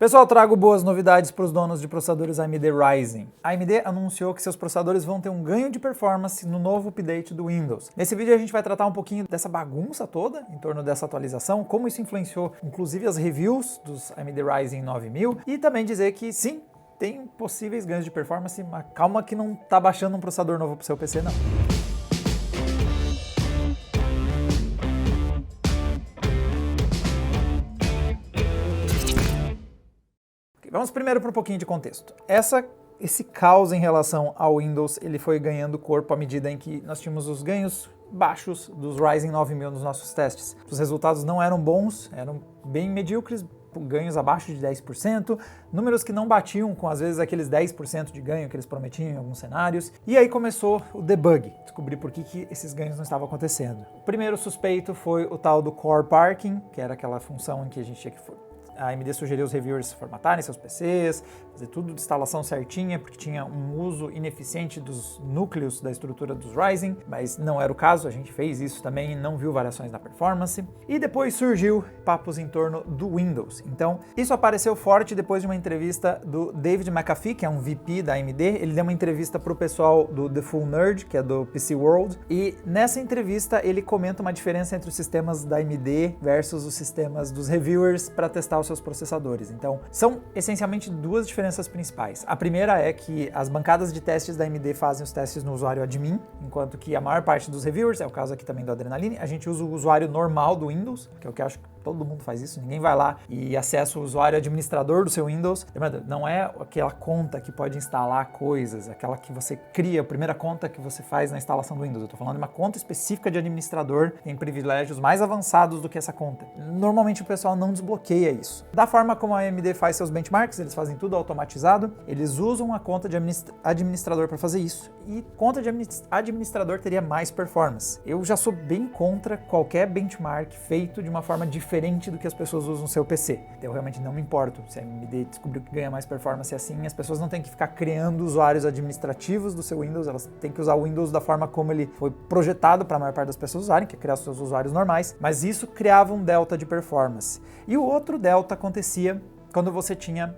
Pessoal, trago boas novidades para os donos de processadores AMD Ryzen. A AMD anunciou que seus processadores vão ter um ganho de performance no novo update do Windows. Nesse vídeo a gente vai tratar um pouquinho dessa bagunça toda em torno dessa atualização, como isso influenciou inclusive as reviews dos AMD Ryzen 9000 e também dizer que sim, tem possíveis ganhos de performance, mas calma que não está baixando um processador novo para o seu PC não. Vamos primeiro para um pouquinho de contexto. Esse caos em relação ao Windows, ele foi ganhando corpo à medida em que nós tínhamos os ganhos baixos dos Ryzen 9000 nos nossos testes. Os resultados não eram bons, eram bem medíocres, ganhos abaixo de 10%, números que não batiam com às vezes aqueles 10% de ganho que eles prometiam em alguns cenários. E aí começou o debug, descobrir por que esses ganhos não estavam acontecendo. O primeiro suspeito foi o tal do Core Parking, que era aquela função em que a gente tinha que a AMD sugeriu os reviewers formatarem seus PCs, fazer tudo de instalação certinha, porque tinha um uso ineficiente dos núcleos da estrutura dos Ryzen, mas não era o caso, a gente fez isso também e não viu variações na performance. E depois surgiu papos em torno do Windows. Então, isso apareceu forte depois de uma entrevista do David McAfee, que é um VP da AMD. Ele deu uma entrevista para o pessoal do The Full Nerd, que é do PC World, e nessa entrevista ele comenta uma diferença entre os sistemas da AMD versus os sistemas dos reviewers para testar os seus processadores. Então, são essencialmente duas diferenças principais. A primeira é que as bancadas de testes da AMD fazem os testes no usuário admin, enquanto que a maior parte dos reviewers, é o caso aqui também do Adrenaline, a gente usa o usuário normal do Windows, que é o que eu acho que todo mundo faz isso, ninguém vai lá e acessa o usuário administrador do seu Windows. Não é aquela conta que pode instalar coisas, aquela que você cria, a primeira conta que você faz na instalação do Windows. Eu tô falando de uma conta específica de administrador, tem privilégios mais avançados do que essa conta. Normalmente o pessoal não desbloqueia isso. Da forma como a AMD faz seus benchmarks, eles fazem tudo automatizado, eles usam a conta de administrador para fazer isso. E conta de administrador teria mais performance. Eu já sou bem contra qualquer benchmark feito de uma forma diferente do que as pessoas usam no seu PC. Eu realmente não me importo se a AMD descobriu que ganha mais performance assim. As pessoas não têm que ficar criando usuários administrativos do seu Windows, elas têm que usar o Windows da forma como ele foi projetado para a maior parte das pessoas usarem, que é criar seus usuários normais, mas isso criava um delta de performance. E o outro delta acontecia quando você tinha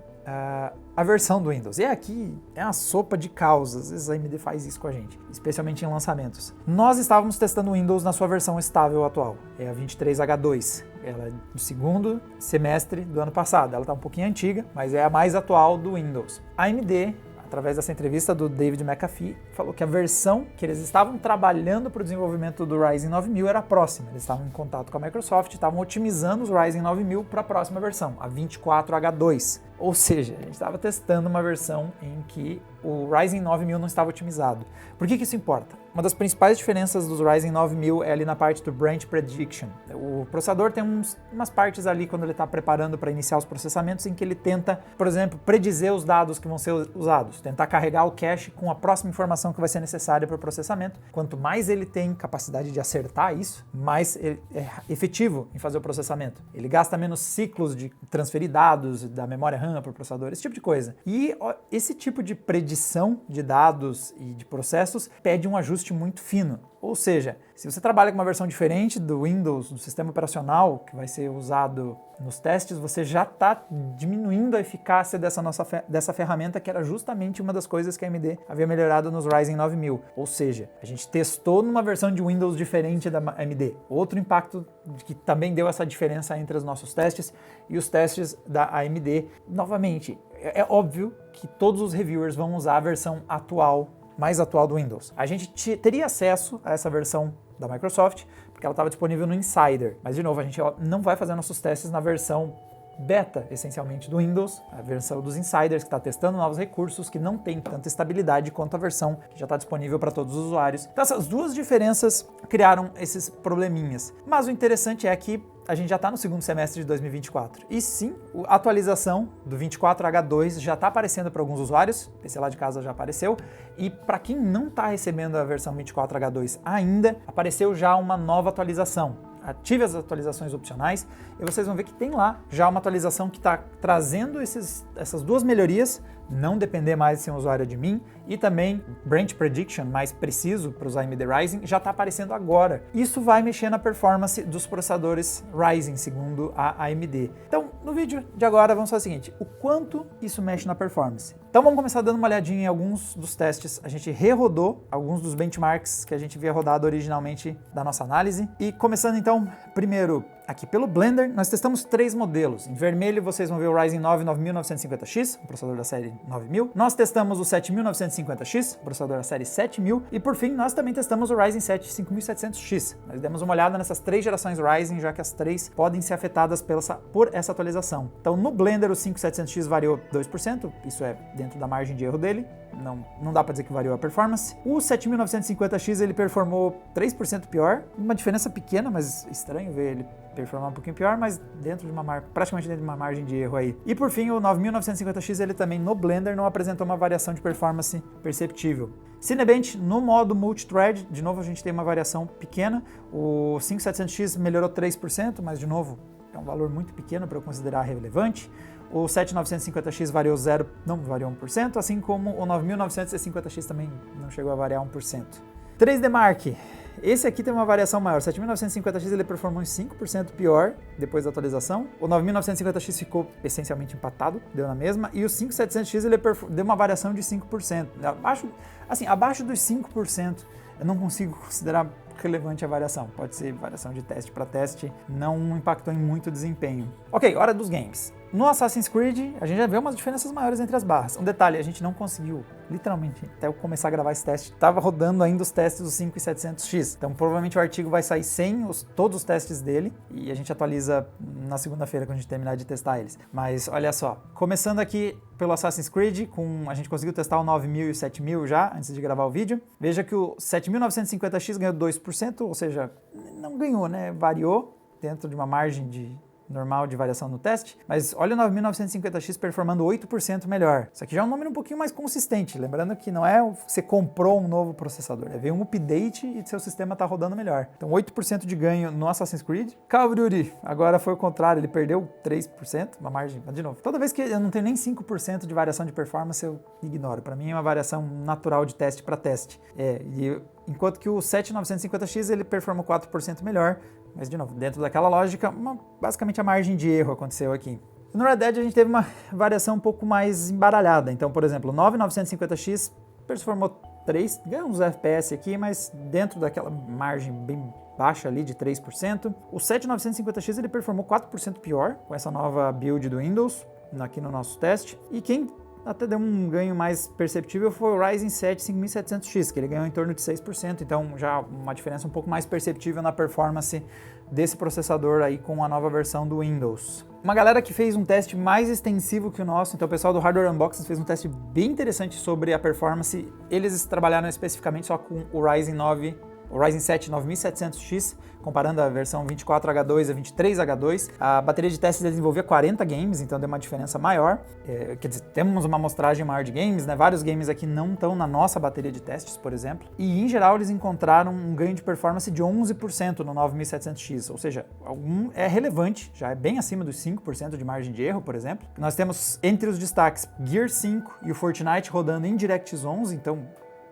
a versão do Windows. E aqui é uma sopa de causas, às vezes a AMD faz isso com a gente, especialmente em lançamentos. Nós estávamos testando o Windows na sua versão estável atual, é a 23H2. Ela é do segundo semestre do ano passado, ela está um pouquinho antiga, mas é a mais atual do Windows. A AMD, através dessa entrevista do David McAfee, falou que a versão que eles estavam trabalhando para o desenvolvimento do Ryzen 9000 era a próxima. Eles estavam em contato com a Microsoft, estavam otimizando os Ryzen 9000 para a próxima versão, a 24H2. Ou seja, a gente estava testando uma versão em que o Ryzen 9000 não estava otimizado. Por que isso importa? Uma das principais diferenças dos Ryzen 9000 é ali na parte do Branch Prediction. O processador tem umas partes ali quando ele está preparando para iniciar os processamentos em que ele tenta, por exemplo, predizer os dados que vão ser usados, tentar carregar o cache com a próxima informação que vai ser necessária para o processamento. Quanto mais ele tem capacidade de acertar isso, mais ele é efetivo em fazer o processamento. Ele gasta menos ciclos de transferir dados da memória RAM para o processador, esse tipo de coisa. E esse tipo de predição de dados e de processos pede um ajuste muito fino. Ou seja, se você trabalha com uma versão diferente do Windows, do sistema operacional que vai ser usado nos testes, você já está diminuindo a eficácia dessa ferramenta, que era justamente uma das coisas que a AMD havia melhorado nos Ryzen 9000. Ou seja, a gente testou numa versão de Windows diferente da AMD. Outro impacto que também deu essa diferença entre os nossos testes e os testes da AMD. Novamente, é óbvio que todos os reviewers vão usar a versão mais atual do Windows. A gente teria acesso a essa versão da Microsoft, porque ela estava disponível no Insider. Mas, de novo, a gente não vai fazer nossos testes na versão beta, essencialmente, do Windows, a versão dos Insiders, que está testando novos recursos, que não tem tanta estabilidade quanto a versão que já está disponível para todos os usuários. Então, essas duas diferenças criaram esses probleminhas. Mas o interessante é que a gente já está no segundo semestre de 2024. E sim, a atualização do 24H2 já está aparecendo para alguns usuários, esse lá de casa já apareceu, e para quem não está recebendo a versão 24H2 ainda, apareceu já uma nova atualização. Ative as atualizações opcionais e vocês vão ver que tem lá já uma atualização que está trazendo essas duas melhorias não depender mais de ser um usuário admin, e também Branch Prediction mais preciso para usar AMD Ryzen já está aparecendo agora. Isso vai mexer na performance dos processadores Ryzen, segundo a AMD. Então, no vídeo de agora, vamos fazer o seguinte, o quanto isso mexe na performance. Então vamos começar dando uma olhadinha em alguns dos testes. A gente rerodou alguns dos benchmarks que a gente havia rodado originalmente da nossa análise. E começando então, primeiro aqui pelo Blender, nós testamos 3 modelos. Em vermelho vocês vão ver o Ryzen 9 9950X, o processador da série 9000. Nós testamos o 7950X, o processador da série 7000. E por fim, nós também testamos o Ryzen 7 5700X. Nós demos uma olhada nessas 3 gerações Ryzen, já que as 3 podem ser afetadas por essa atualização. Então no Blender o 5700X variou 2%, isso é dentro da margem de erro dele. Não dá para dizer que variou a performance. O 7950X ele performou 3% pior, uma diferença pequena, mas estranho ver ele performar um pouquinho pior, mas dentro de praticamente dentro de uma margem de erro aí. E por fim, o 9950X ele também no Blender não apresentou uma variação de performance perceptível. Cinebench no modo multithread, de novo a gente tem uma variação pequena. O 5700X melhorou 3%, mas de novo é um valor muito pequeno para eu considerar relevante. O 7950X variou 1%, assim como o 9950X também não chegou a variar 1%. 3D Mark, esse aqui tem uma variação maior. O 7950X ele performou em 5% pior depois da atualização. O 9950X ficou essencialmente empatado, deu na mesma. E o 5700X ele deu uma variação de 5%. Abaixo dos 5%, eu não consigo considerar relevante a variação. Pode ser variação de teste para teste, não impactou em muito desempenho. Ok, hora dos games. No Assassin's Creed, a gente já vê umas diferenças maiores entre as barras. Um detalhe, a gente não conseguiu, literalmente, até eu começar a gravar esse teste, estava rodando ainda os testes do 5700X. Então, provavelmente o artigo vai sair sem todos os testes dele e a gente atualiza na segunda-feira quando a gente terminar de testar eles. Mas, olha só, começando aqui pelo Assassin's Creed, a gente conseguiu testar o 9000 e o 7000 já, antes de gravar o vídeo. Veja que o 7950X ganhou 2%, ou seja, não ganhou, né? Variou dentro de uma margem normal de variação no teste, mas olha o 9950X performando 8% melhor. Isso aqui já é um número um pouquinho mais consistente, lembrando que não é você comprou um novo processador, veio um update e seu sistema está rodando melhor. Então 8% de ganho no Assassin's Creed. Call of Duty, agora foi o contrário, ele perdeu 3%, uma margem, mas de novo, toda vez que eu não tenho nem 5% de variação de performance, eu ignoro. Para mim é uma variação natural de teste para teste. Enquanto que o 7950X ele performou 4% melhor, mas de novo, dentro daquela lógica, basicamente a margem de erro aconteceu aqui. No Red Dead a gente teve uma variação um pouco mais embaralhada. Então, por exemplo, o 9950X performou 3, ganhou uns FPS aqui, mas dentro daquela margem bem baixa ali de 3%. O 7950X ele performou 4% pior com essa nova build do Windows aqui no nosso teste. E quem até deu um ganho mais perceptível foi o Ryzen 7 5700X, que ele ganhou em torno de 6%, então já uma diferença um pouco mais perceptível na performance desse processador aí com a nova versão do Windows. Uma galera que fez um teste mais extensivo que o nosso, então o pessoal do Hardware Unboxing fez um teste bem interessante sobre a performance, eles trabalharam especificamente só com o Ryzen 7 9700X, comparando a versão 24H2 a 23H2. A bateria de testes desenvolvia 40 games, então deu uma diferença maior. Quer dizer, temos uma amostragem maior de games, né? Vários games aqui não estão na nossa bateria de testes, por exemplo. E, em geral, eles encontraram um ganho de performance de 11% no 9700X, ou seja, é relevante, já é bem acima dos 5% de margem de erro, por exemplo. Nós temos, entre os destaques, Gear 5 e o Fortnite rodando em DirectX 11, então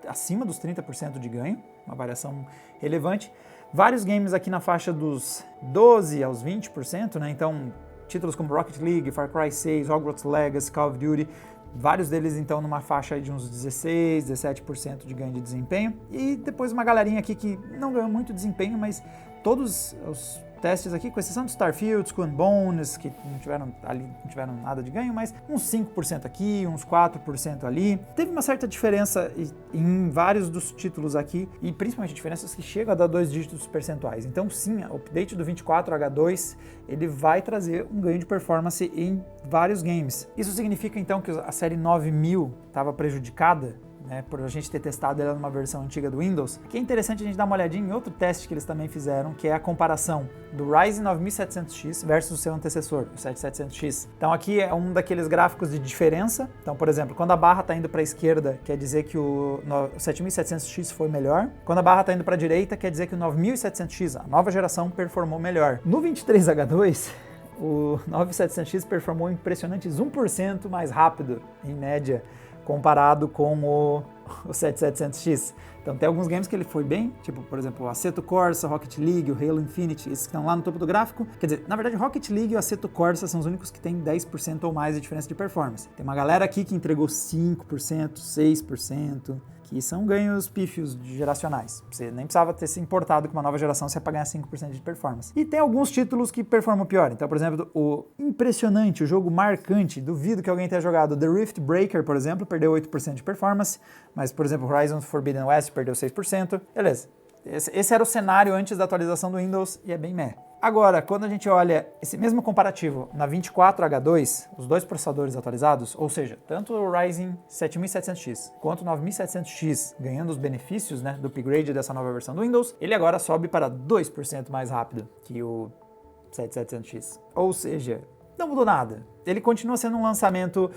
acima dos 30% de ganho, uma variação relevante. Vários games aqui na faixa dos 12% aos 20%, né? Então, títulos como Rocket League, Far Cry 6, Hogwarts Legacy, Call of Duty, vários deles então numa faixa de uns 16%, 17% de ganho de desempenho. E depois uma galerinha aqui que não ganhou muito desempenho, mas todos os testes aqui, com exceção do Starfield, Skull and Bones, que não tiveram nada de ganho, mas uns 5% aqui, uns 4% ali. Teve uma certa diferença em vários dos títulos aqui, e principalmente diferenças que chegam a dar 2 dígitos percentuais. Então sim, o update do 24H2, ele vai trazer um ganho de performance em vários games. Isso significa então que a série 9000 estava prejudicada, né, por a gente ter testado ela numa versão antiga do Windows. Aqui é interessante a gente dar uma olhadinha em outro teste que eles também fizeram, que é a comparação do Ryzen 9700X versus o seu antecessor, o 7700X. Então aqui é um daqueles gráficos de diferença. Então, por exemplo, quando a barra está indo para a esquerda, quer dizer que o 7700X foi melhor. Quando a barra está indo para a direita, quer dizer que o 9700X, a nova geração, performou melhor. No 23H2, o 9700X performou impressionantes 1% mais rápido, em média, comparado com o 7700X. Então tem alguns games que ele foi bem, tipo, por exemplo, o Assetto Corsa, Rocket League, o Halo Infinite, esses que estão lá no topo do gráfico. Quer dizer, na verdade, o Rocket League e o Assetto Corsa são os únicos que têm 10% ou mais de diferença de performance. Tem uma galera aqui que entregou 5%, 6%, que são ganhos pífios geracionais. Você nem precisava ter se importado com uma nova geração se é para ganhar 5% de performance. E tem alguns títulos que performam pior. Então, por exemplo, o impressionante, o jogo marcante, duvido que alguém tenha jogado The Rift Breaker, por exemplo, perdeu 8% de performance, mas, por exemplo, Horizon Forbidden West perdeu 6%. Beleza. Esse era o cenário antes da atualização do Windows e é bem meh. Agora, quando a gente olha esse mesmo comparativo na 24H2, os dois processadores atualizados, ou seja, tanto o Ryzen 7700X quanto o 9700X ganhando os benefícios, né, do upgrade dessa nova versão do Windows, ele agora sobe para 2% mais rápido que o 7700X. Ou seja, não mudou nada. Ele continua sendo um lançamento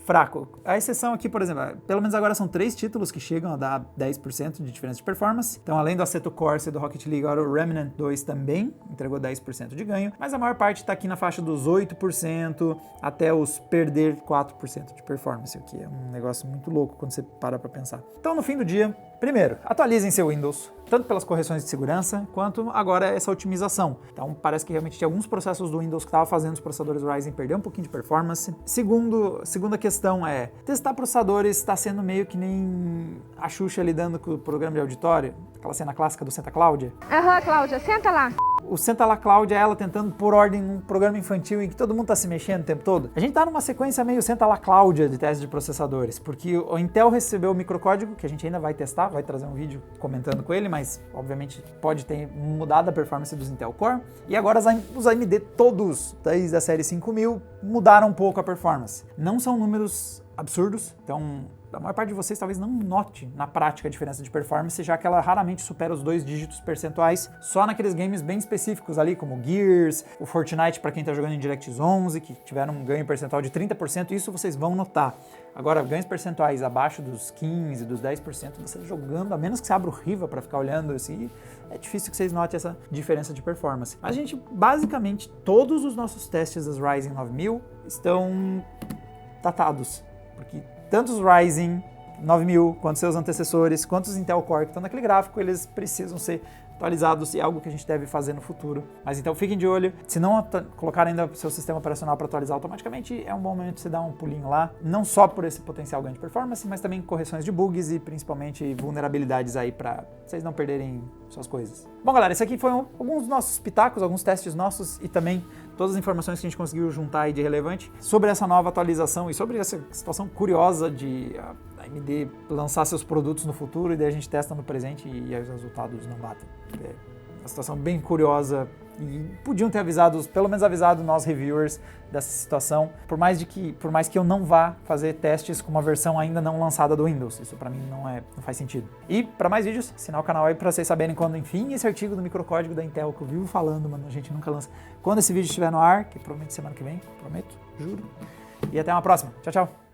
fraco. A exceção aqui, por exemplo, pelo menos agora são 3 títulos que chegam a dar 10% de diferença de performance. Então, além do Assetto Corsa e do Rocket League, agora o Remnant 2 também entregou 10% de ganho, mas a maior parte está aqui na faixa dos 8% até os perder 4% de performance, o que é um negócio muito louco quando você para pensar. Então, no fim do dia, primeiro, atualizem seu Windows, tanto pelas correções de segurança, quanto agora essa otimização. Então, parece que realmente tinha alguns processos do Windows que estavam fazendo os processadores Ryzen perder um pouquinho de performance. Segunda questão é, testar processadores está sendo meio que nem a Xuxa lidando com o programa de auditório, aquela cena clássica do Senta Cláudia. Aham, Cláudia, senta lá. O Senta lá, Cláudia, é ela tentando pôr ordem num programa infantil em que todo mundo tá se mexendo o tempo todo. A gente tá numa sequência meio Senta lá, Cláudia de teste de processadores, porque o Intel recebeu o microcódigo, que a gente ainda vai testar, vai trazer um vídeo comentando com ele, mas obviamente pode ter mudado a performance dos Intel Core. E agora os AMD todos, desde a série 5000, mudaram um pouco a performance. Não são números absurdos, então a maior parte de vocês talvez não note na prática a diferença de performance, já que ela raramente supera os 2 dígitos percentuais, só naqueles games bem específicos ali, como Gears, o Fortnite para quem está jogando em DirectX 11, que tiveram um ganho percentual de 30%, isso vocês vão notar. Agora, ganhos percentuais abaixo dos 15%, dos 10%, você jogando, a menos que você abra o Riva para ficar olhando assim, é difícil que vocês notem essa diferença de performance. Mas, gente, basicamente, todos os nossos testes das Ryzen 9000 estão datados, porque tanto os Ryzen 9000, quanto seus antecessores, quanto os Intel Core que estão naquele gráfico, eles precisam ser atualizados e é algo que a gente deve fazer no futuro. Mas então fiquem de olho. Se não colocar ainda o seu sistema operacional para atualizar automaticamente, é um bom momento de você dar um pulinho lá, não só por esse potencial ganho de performance, mas também correções de bugs e principalmente vulnerabilidades aí para vocês não perderem suas coisas. Bom, galera, esse aqui foi alguns dos nossos pitacos, alguns testes nossos e também todas as informações que a gente conseguiu juntar aí de relevante sobre essa nova atualização e sobre essa situação curiosa de a AMD lançar seus produtos no futuro e daí a gente testa no presente e os resultados não batem. É uma situação bem curiosa e podiam ter avisado, pelo menos avisado nós reviewers dessa situação, por mais que eu não vá fazer testes com uma versão ainda não lançada do Windows. Isso pra mim não faz sentido. E para mais vídeos, assinar o canal aí para vocês saberem quando, enfim, esse artigo do microcódigo da Intel que eu vivo falando, mano, a gente nunca lança. Quando esse vídeo estiver no ar, que provavelmente semana que vem, prometo, juro. E até uma próxima. Tchau, tchau.